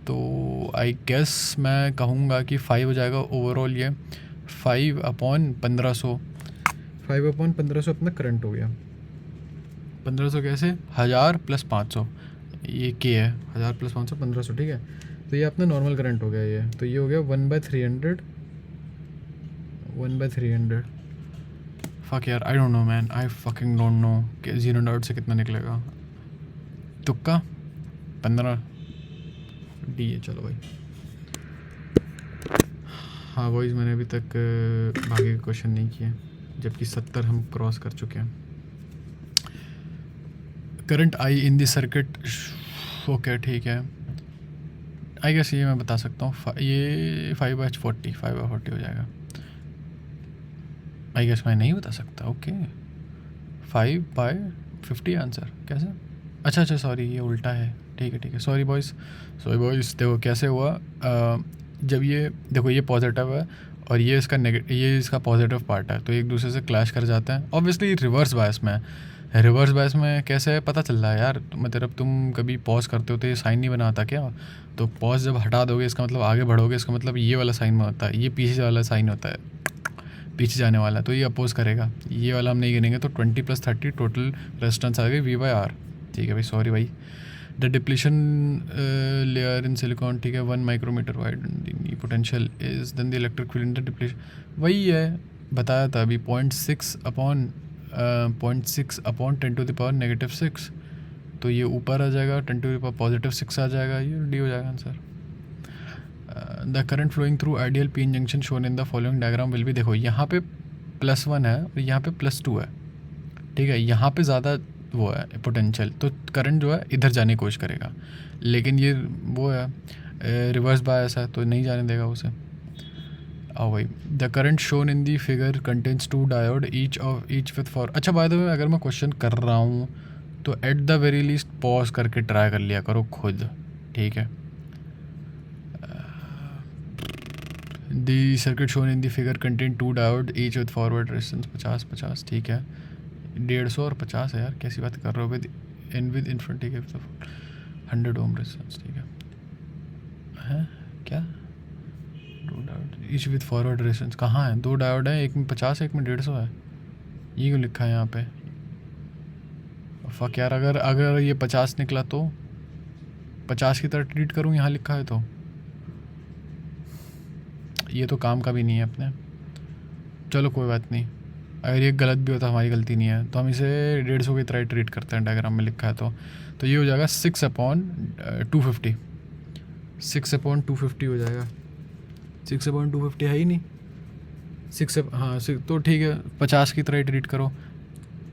तो आई गेस मैं कहूँगा कि 5 हो जाएगा ओवरऑल। ये 5/1500, 5/1500 अपना करंट हो गया। 1500 कैसे, 1000 + 500, ये के है, 1000 + 500 1500, ठीक है। तो ये अपना नॉर्मल करंट हो गया ये, तो ये हो गया 1/300, 1/300। फक यार, I don't know man, I fucking don't know कि 0 डाउट से कितना निकलेगा। तुक्का 15 डी है, चलो भाई। हाँ बॉयज़, मैंने अभी तक भागे के क्वेश्चन नहीं किए, जबकि 70 हम क्रॉस कर चुके हैं। Current I in the circuit, okay ठीक है। आई गेस ये मैं बता सकता हूँ, ये 5/40 5/40 हो जाएगा। आई गेस मैं नहीं बता सकता, ओके। 5/50 आंसर कैसे? अच्छा सॉरी, ये उल्टा है, ठीक है सॉरी बॉयज़। देखो कैसे हुआ, जब ये देखो ये पॉजिटिव है और ये इसका नेगेटिव, ये इसका पॉजिटिव पार्ट है, तो एक दूसरे से क्लैश कर जाते हैं। ऑब्वियसली रिवर्स बायस में है। रिवर्स बायस में कैसे पता चल रहा है यार, मतलब तुम कभी पॉज करते हो तो ये साइन नहीं बनाता क्या? तो पॉज जब हटा दोगे इसका मतलब आगे बढ़ोगे, इसका मतलब ये वाला साइन में होता है, ये पीछे वाला साइन होता है, पीछे जाने वाला, तो ये अपोज करेगा। ये वाला हम नहीं गिनेंगे, तो 20 + 30 टोटल रेजिस्टेंस आ गई V/R। ठीक है भाई, सॉरी भाई। The depletion layer in silicon, ठीक है, 1 micrometer wide, potential is then the electric field in the depletion, वही है बताया था अभी, 0.6 अपॉन 10⁻⁻⁶, तो ये ऊपर आ जाएगा, 10⁻⁻6 आ जाएगा, ये डी हो जाएगा answer. The current flowing through ideal PN junction shown in the following diagram will be, देखो यहाँ पे +1 है और यहाँ पे +2 है, ठीक है। यहाँ पे ज़्यादा वो है पोटेंशियल, तो करंट जो है इधर जाने की कोशिश करेगा, लेकिन ये वो है रिवर्स बायस है, तो नहीं जाने देगा उसे। आओ भाई, the current shown in the figure contains 2 diode each with for, अच्छा बाय द वे अगर मैं क्वेश्चन कर रहा हूँ तो at the very least pause करके ट्राई कर लिया करो खुद, ठीक है। दी circuit shown in the figure contain 2 diode each with forward resistance 50, ठीक है। 150 और 50 है यार, कैसी बात कर रहे हो, विद इनफ्रंट, ठीक है, 100 ओम रेजिस्टेंस, ठीक है क्या? 2 diode each with forward resistance कहाँ है? 2 डायोड है, एक में 50 एक में 150 है, ये क्यों लिखा है यहाँ पे? फक यार, अगर ये 50 निकला तो 50 की तरह ट्रीट करूँ, यहाँ लिखा है तो ये तो काम का भी नहीं है अपने। चलो कोई बात नहीं, अगर ये गलत भी होता हमारी गलती नहीं है, तो हम इसे 150 की तरह ट्रीट करते हैं, डायग्राम में लिखा है तो ये हो जाएगा 6/250, 6/250 हो जाएगा। 6/250 है ही नहीं, 6 तो ठीक है, 50 की तरह ट्रीट करो।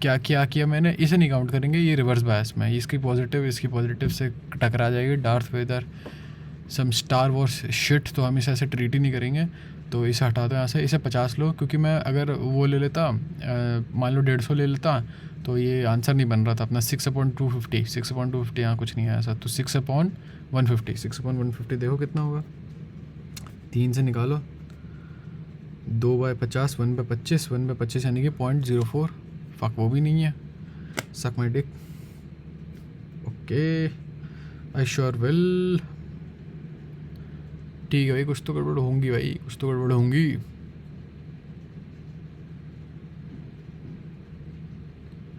क्या किया मैंने, इसे नहीं काउंट करेंगे, ये रिवर्स बायस में, इसकी पॉजिटिव से टकरा जाएगी, डार्थ वेदर सम स्टार वॉर्स शिट, तो हम इसे ऐसे ट्रीट ही नहीं करेंगे। तो इसे हटा दो यहाँ से, इसे 50 लो, क्योंकि मैं अगर वो ले लेता, मान लो 150 ले लेता, तो ये आंसर नहीं बन रहा था अपना। 6/250 यहाँ कुछ नहीं है ऐसा, तो 6/150 देखो कितना होगा, 3 से निकालो, 2/50, 1/25, 1/25 यानी कि 0.04, फक वो भी नहीं है, सक my Dick. Okay, I sure will, ठीक है भाई, कुछ तो गड़बड़ होंगी भाई, कुछ तो गड़बड़ होंगी।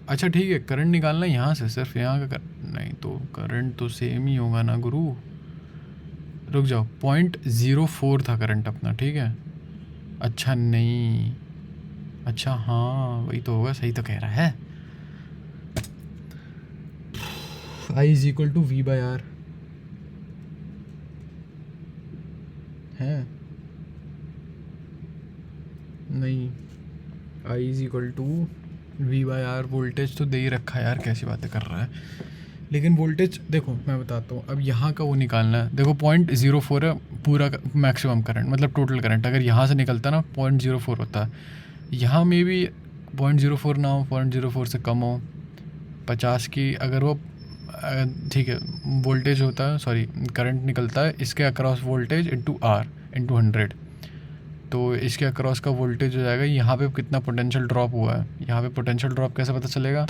अच्छा ठीक है, करंट निकालना यहाँ से, सिर्फ यहाँ का नहीं, तो करंट तो सेम ही होगा ना गुरु। रुक जाओ, 0.04 था करंट अपना, ठीक है। अच्छा नहीं, अच्छा हाँ वही तो होगा, सही तो कह रहा है। I = V/R है नहीं, I = V/R, वोल्टेज तो दे ही रखा है यार, कैसी बातें कर रहा है। लेकिन वोल्टेज देखो मैं बताता हूँ, अब यहाँ का वो निकालना है। देखो 0.04 है पूरा मैक्सिमम करंट, मतलब टोटल करंट अगर यहाँ से निकलता ना 0.04 होता है। यहाँ में भी 0.04 ना हो, 0.04 से कम हो, 50 की अगर वो ठीक है वोल्टेज होता है, सॉरी करंट निकलता है इसके across voltage into R into 100, तो इसके अक्रॉस का वोल्टेज हो जाएगा। यहाँ पे कितना पोटेंशियल ड्रॉप हुआ है, यहाँ पे पोटेंशियल ड्रॉप कैसे पता चलेगा?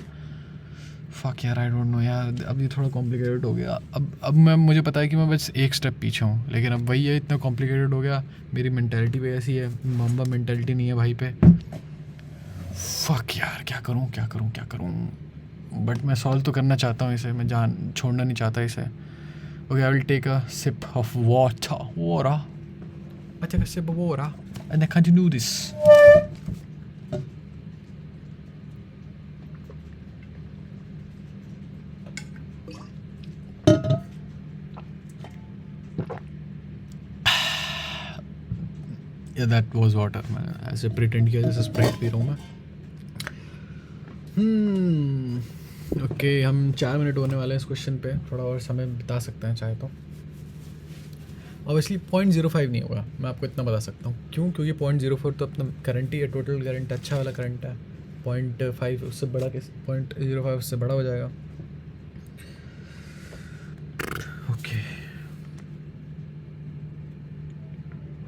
फक यार आई डोंट नो यार, अब ये थोड़ा कॉम्प्लिकेटेड हो गया। अब मुझे पता है कि मैं बस एक स्टेप पीछे हूँ, लेकिन अब वही है, इतना कॉम्प्लिकेटेड हो गया। मेरी मेंटालिटी भी ऐसी है, मामबा मेंटालिटी नहीं है भाई पे। फक यार क्या करूँ क्या करूँ क्या करूँ, बट मैं सॉल्व तो करना चाहता हूँ इसे, मैं छोड़ना नहीं चाहता इसे। Okay I will take a sip of water, I take a sip of water and I continue this. Yeah, that was water. मैंने ऐसे प्रिटेंड किया जैसे स्प्राइट पी रहा हूँ मैं। ओके हम 4 मिनट होने वाले हैं इस क्वेश्चन पे, थोड़ा और समय बिता सकते हैं चाहे तो। ऑब्वियसली 0.05 नहीं होगा, मैं आपको इतना बता सकता हूँ। क्यों? क्योंकि 0.04 तो अपना करंट ही है, टोटल करंट अच्छा वाला करंट है। 0.5 उससे बड़ा, 0.05 उससे बड़ा हो जाएगा। Okay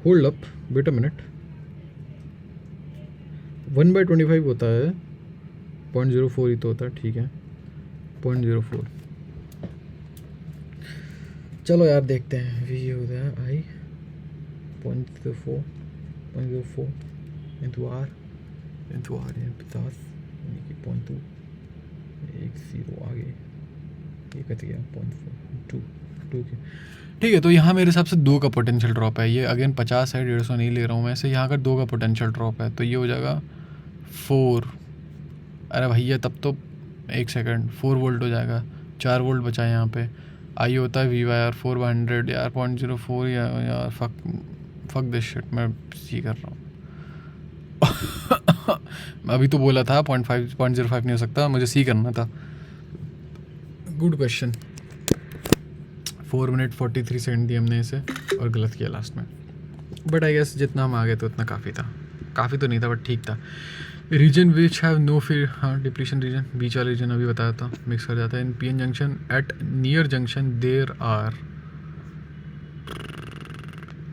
hold up, wait a minute. 1/25 होता है, 0.04 ही तो होता है, ठीक है 0.04। चलो यार देखते हैं। वी होता है आई 0.04 इंटू आर या 50 यानी कि 0.2, एक 0 आगे, ये कट गया 0.4 2 के, ठीक है। तो यहाँ मेरे हिसाब से 2 का पोटेंशियल ड्रॉप है। ये अगेन 50 है, 150 नहीं ले रहा हूँ मैं इसे। यहाँ का 2 का पोटेंशियल ड्रॉप है तो ये हो जाएगा 4। अरे भैया तब तो 1 सेकंड 4 वोल्ट हो जाएगा, 4 वोल्ट बचा है यहाँ पे। आई होता है वी वाई आर 4/100 यार 0.04 यार फक दिस शिट, मैं सी कर रहा हूँ। अभी तो बोला था 0.05 नहीं हो सकता, मुझे सी करना था। Good question. 4 मिनट 43 सेकंड दी हमने इसे और गलत किया लास्ट में, बट आई गेस जितना हम आ गए तो उतना काफ़ी था। काफ़ी तो नहीं था बट ठीक था। रीजन विच हैव नो फिर, हाँ डिप्लीशन रीजन, बीच वाला रीजन अभी बताया था, मिक्स कर जाता है। In P N junction at near junction there are,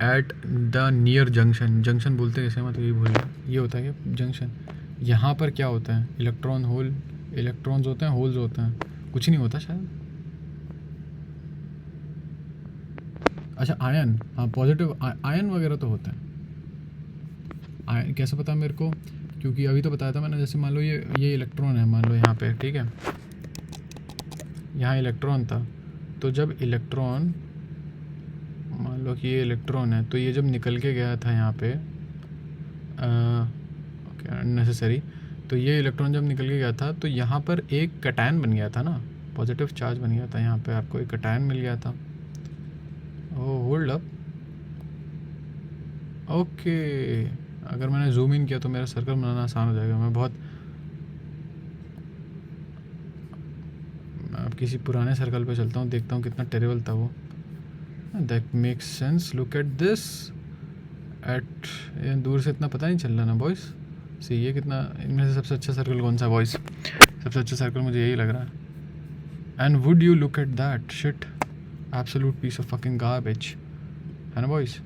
at the near junction, junction बोलते हैं इसे, मैं तो ये भूल गया। ये होता है कि जंक्शन, यहाँ पर क्या होता है? इलेक्ट्रॉन होल, इलेक्ट्रॉन्स होते हैं, होल्स होते हैं, कुछ नहीं होता शायद। अच्छा आयन, हाँ पॉजिटिव आयन वगैरह तो होते हैं। आयन कैसे पता मेरे को? क्योंकि अभी तो बताया था मैंने, जैसे मान लो ये इलेक्ट्रॉन है, मान लो यहाँ पे, ठीक है यहाँ इलेक्ट्रॉन था, तो जब इलेक्ट्रॉन, मान लो कि ये इलेक्ट्रॉन है, तो ये जब निकल के गया था यहाँ पे ओके अननेसेसरी, तो ये इलेक्ट्रॉन जब निकल के गया था तो यहाँ पर एक कैटायन बन गया था ना, पॉजिटिव चार्ज बन गया था, यहाँ पे आपको एक कैटायन मिल गया था। ओह होल्ड अप, ओके अगर मैंने जूम इन किया तो मेरा सर्कल बनाना आसान हो जाएगा। मैं अब किसी पुराने सर्कल पे चलता हूँ, देखता हूँ कितना टेरेबल था वो। That makes sense, look at this, at दूर से इतना पता नहीं चल रहा ना बॉयज़। सी ये कितना, इनमें से सबसे अच्छा सर्कल कौन सा है बॉयज़? सबसे अच्छा सर्कल मुझे यही लग रहा है। And would you look at that shit, absolute piece of fucking garbage, है ना बॉयज़?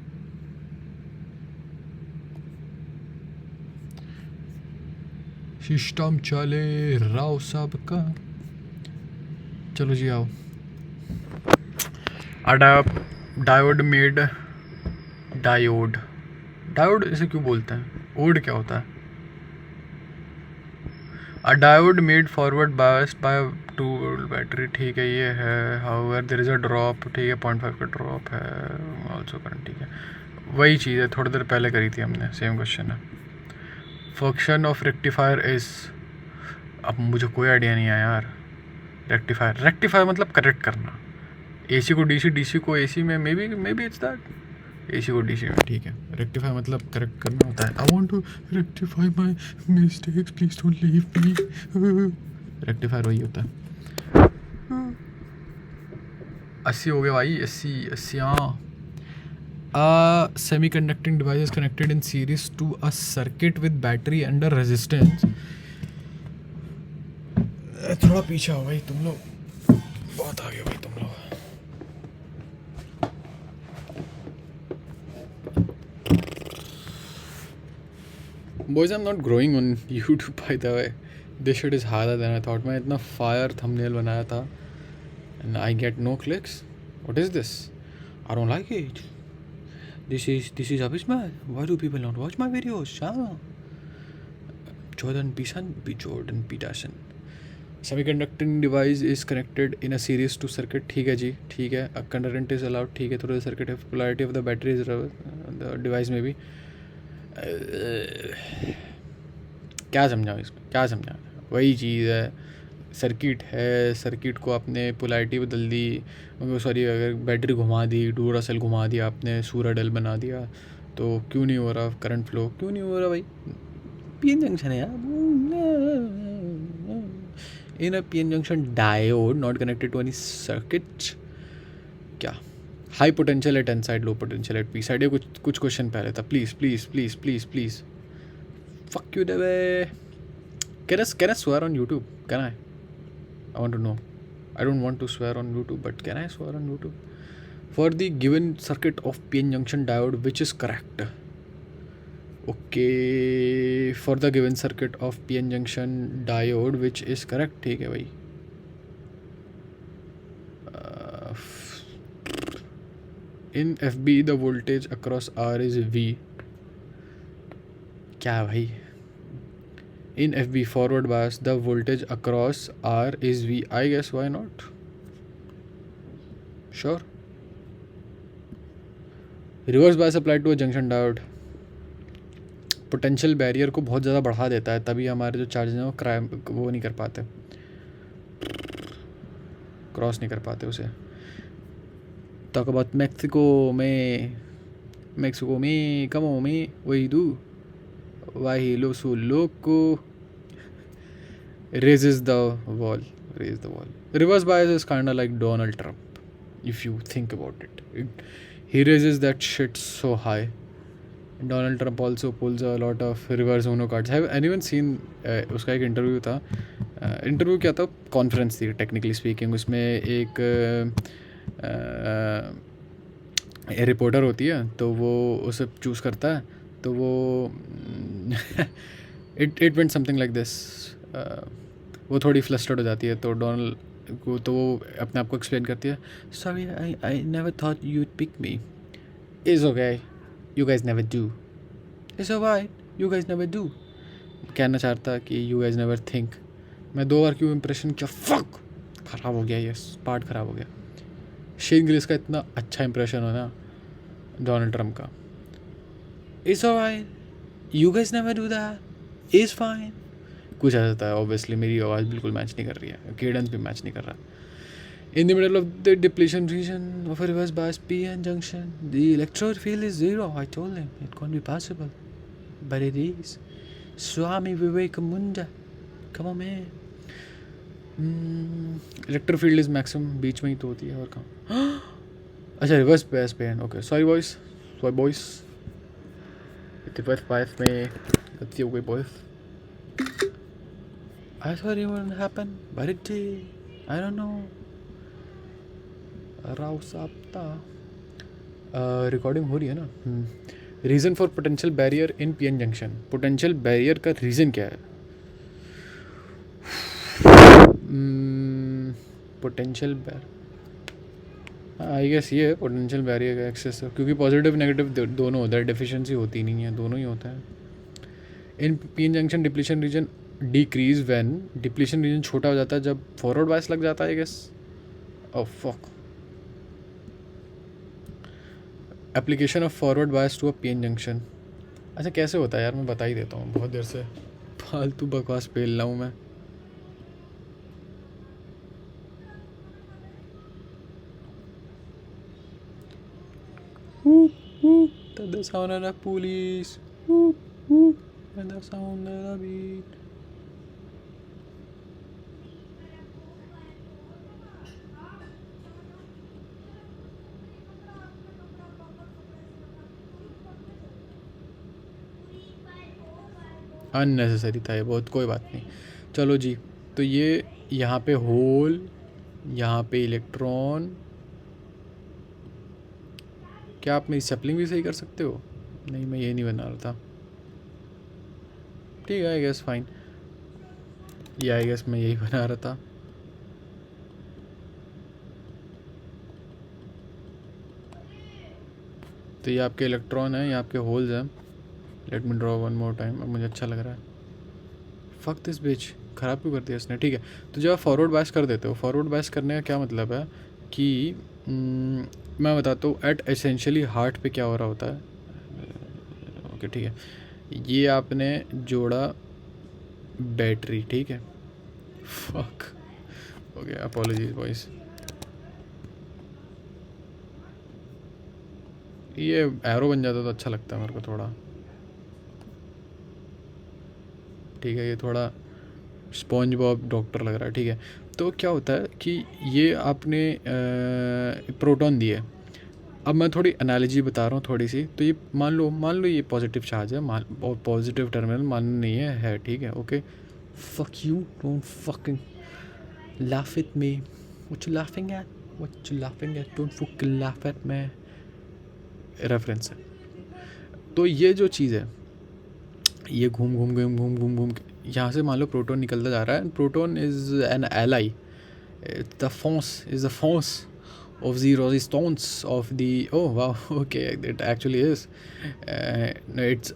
सिस्टम चले राव साहब का। चलो जी आओ। डायोड मेड, डायोड इसे क्यों बोलते हैं? ओड क्या होता है? A diode made forward biased by 2 volt battery, ठीक है ये है। However there is a drop, ठीक है 0.5 का ड्रॉप है ऑल्सो करंट, ठीक है वही चीज़ है, थोड़ी देर पहले करी थी हमने, सेम क्वेश्चन है। फंक्शन ऑफ रेक्टिफायर इज, अब मुझे कोई आइडिया नहीं है यार। रेक्टिफायर मतलब करेक्ट करना, एसी को डीसी, डीसी को एसी में, maybe it's that, AC को डीसी में, ठीक है। रेक्टिफाई मतलब करेक्ट करना होता है। I want to rectify my mistakes please don't leave me, rectifier वही होता है। 80 हो गए भाई, 80 हाँ. A semiconducting device is connected in series to a circuit with battery under resistance. थोड़ा पीछे हो भाई तुम लोग, बहुत आगे हो भाई तुम लोग. Boys, I'm not growing on YouTube by the way. This shit is harder than I thought. मैं इतना fire thumbnail बनाया था and I get no clicks. What is this? I don't like it. This is abysmal. Why do people not watch my videos? Jordan Peterson. Semiconducting device is connected in a series to circuit. ठीक है जी, ठीक है. A current is allowed. ठीक है, through the circuit if polarity of the battery is the device में भी. क्या समझाऊँ इसमें, क्या समझाऊँ? वही चीज़ है, सर्किट है, सर्किट को आपने पोलैरिटी बदल दी, सॉरी अगर बैटरी घुमा दी, डूरासेल घुमा दिया आपने, सूराडेल बना दिया, तो क्यों नहीं हो रहा करंट फ्लो? क्यों नहीं हो रहा भाई? पीएन जंक्शन है यार. In a PN junction diode not connected to any circuit. क्या high potential at N side, low potential at P side. ये कुछ क्वेश्चन पहले था. Please please please please please fuck you Dave. Can I swear on YouTube? Can I want to know. I don't want to swear on YouTube, but can I swear on YouTube? For the given circuit of PN junction diode, which is correct? Okay, for the given circuit of PN junction diode, which is correct. ठीक है भाई. In FB, the voltage across R is V. क्या भाई? In FB forward bias, the voltage across R is V. I guess why not? Sure. Reverse bias applied to a junction diode. Potential barrier को बहुत ज़्यादा बढ़ा देता है, तभी हमारे जो चार्जेस हैं वो नहीं कर पाते, क्रॉस नहीं कर पाते उसे. Talk about Mexico में, come on me, what you do? Why he looks so loco? Raises the wall. Reverse bias is kind of like Donald Trump, if you think about it. He raises that shit so high. Donald Trump also pulls a lot of reverse Uno cards. Have anyone seen उसका एक interview था, interview क्या था, conference थी technically speaking. उसमें एक reporter होती है, तो वो उसे चूज़ करता है, तो वो it went something like this. वो थोड़ी फ्लस्टर्ड हो जाती है, तो डोनाल्ड को, तो वो अपने आप को एक्सप्लेन करती है. Sorry I never thought you'd pick me. Is okay, you guys never do. It's alright, you guys never do. कहना चाहता कि यू गाइज नेवर थिंक. मैं 2 बार क्यों इम्प्रेशन किया, फक ख़राब हो गया, ये पार्ट ख़राब हो गया. शेन गिलिस का इतना अच्छा इंप्रेशन हो ना डोनाल्ड ट्रम्प का. It's alright, you guys never do that, is fine. कुछ ऐसा है. ऑब्वियसली मेरी आवाज़ बिल्कुल मैच नहीं कर रही है, केडेंस भी मैच नहीं कर रहा. In the middle of the depletion region of a reverse bias PN junction, the electric field is 0. I told him it can't be possible, but it is. Swami Vivekananda, come on man. Electric field is maximum, बीच में ही तो होती है, और कहाँ? अच्छा, reverse bias PN. Okay, sorry boys. Reverse bias में गलती हो गई boys. I thought it wouldn't happen, but it did. I don't know. राव साप्ता. रिकॉर्डिंग हो रही है ना. Reason for potential barrier in P N junction. Potential barrier का रीज़न क्या है? पोटेंशियल आई गेस ये है पोटेंशियल बैरियर का एक्सेस, क्योंकि पॉजिटिव नेगेटिव दोनों होता है, डेफिशिएंसी होती नहीं है, दोनों ही होता है. In P N junction depletion region decrease when, depletion region छोटा हो जाता है जब फॉरवर्ड बायस लग जाता है. I guess. Oh fuck. Application of forward bias to a PN junction. अच्छा कैसे होता है यार, मैं बता ही देता हूँ, बहुत देर से फालतू बकवास पेल रहा हूँ मैं. The sound of the police, and the sound of the beat. Unnecessary था ये बहुत, कोई बात नहीं। चलो जी, तो ये यहाँ पे होल, यहाँ पे इलेक्ट्रॉन। क्या आप मेरी सप्लिंग भी सही कर सकते हो? नहीं, मैं ये नहीं बना रहा था। ठीक है, आई गेस फाइन। ये आई गेस मैं यही बना रहा था। तो ये आपके इलेक्ट्रॉन है, ये आपके होल्स हैं। Let me draw one more time. अब मुझे अच्छा लग रहा है। फक दिस बिच, ख़राब क्यों कर दिया इसने? ठीक है, तो जब आप फॉरवर्ड बायस कर देते हो, फॉरवर्ड बायस करने का क्या मतलब है कि मैं बताता हूँ एट एसेंशियली हार्ट पे क्या हो रहा होता है। ओके ठीक है, ये आपने जोड़ा बैटरी, ठीक है। Fuck, okay apologies boys. ये एरो बन जाता तो अच्छा लगता है मेरे को थोड़ा। ठीक है, ये थोड़ा स्पॉन्ज बॉब डॉक्टर लग रहा है। ठीक है, तो क्या होता है कि ये आपने प्रोटॉन दिए। अब मैं थोड़ी एनालॉजी बता रहा हूँ थोड़ी सी। तो ये मान लो ये पॉजिटिव चार्ज है, मान और पॉजिटिव टर्मिनल मान नहीं है, ठीक है okay. Fuck you, don't fucking laugh at me. What you laughing at? What you laughing at? Don't fucking laugh at me. Reference है। तो ये जो चीज़ है, ये घूम घूम घूम घूम घूम घूम यहाँ से मान लो प्रोटॉन निकलता जा रहा है। Proton is an ally, the force of the resistance of the, oh wow, okay, it actually is, it's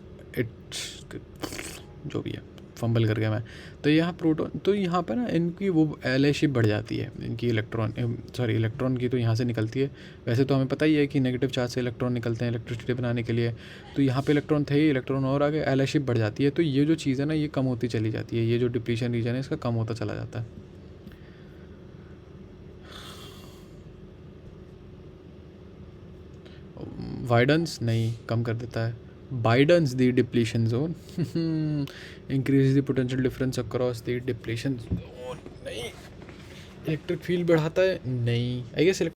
जो भी है, फंबल कर गया मैं। तो यहाँ प्रोटॉन, तो यहाँ पर ना इनकी वो एलाइशिप बढ़ जाती है, इनकी इलेक्ट्रॉन की तो यहाँ से निकलती है। वैसे तो हमें पता ही है कि नेगेटिव चार्ज से इलेक्ट्रॉन निकलते हैं इलेक्ट्रिसिटी बनाने के लिए। तो यहाँ पे इलेक्ट्रॉन थे ही, इलेक्ट्रॉन और आगे एलाइशिप बढ़ जाती है। तो ये जो चीज़ है ना, ये कम होती चली जाती है। ये जो डिप्लीशन रीजन है इसका कम होता चला जाता है। वाइडन्स नहीं, कम कर देता है। बाइडन्स the depletion zone, increase the potential difference across the depletion zone. नहीं, इलेक्ट्रिक फील्ड बढ़ाता है नहीं, आई गेस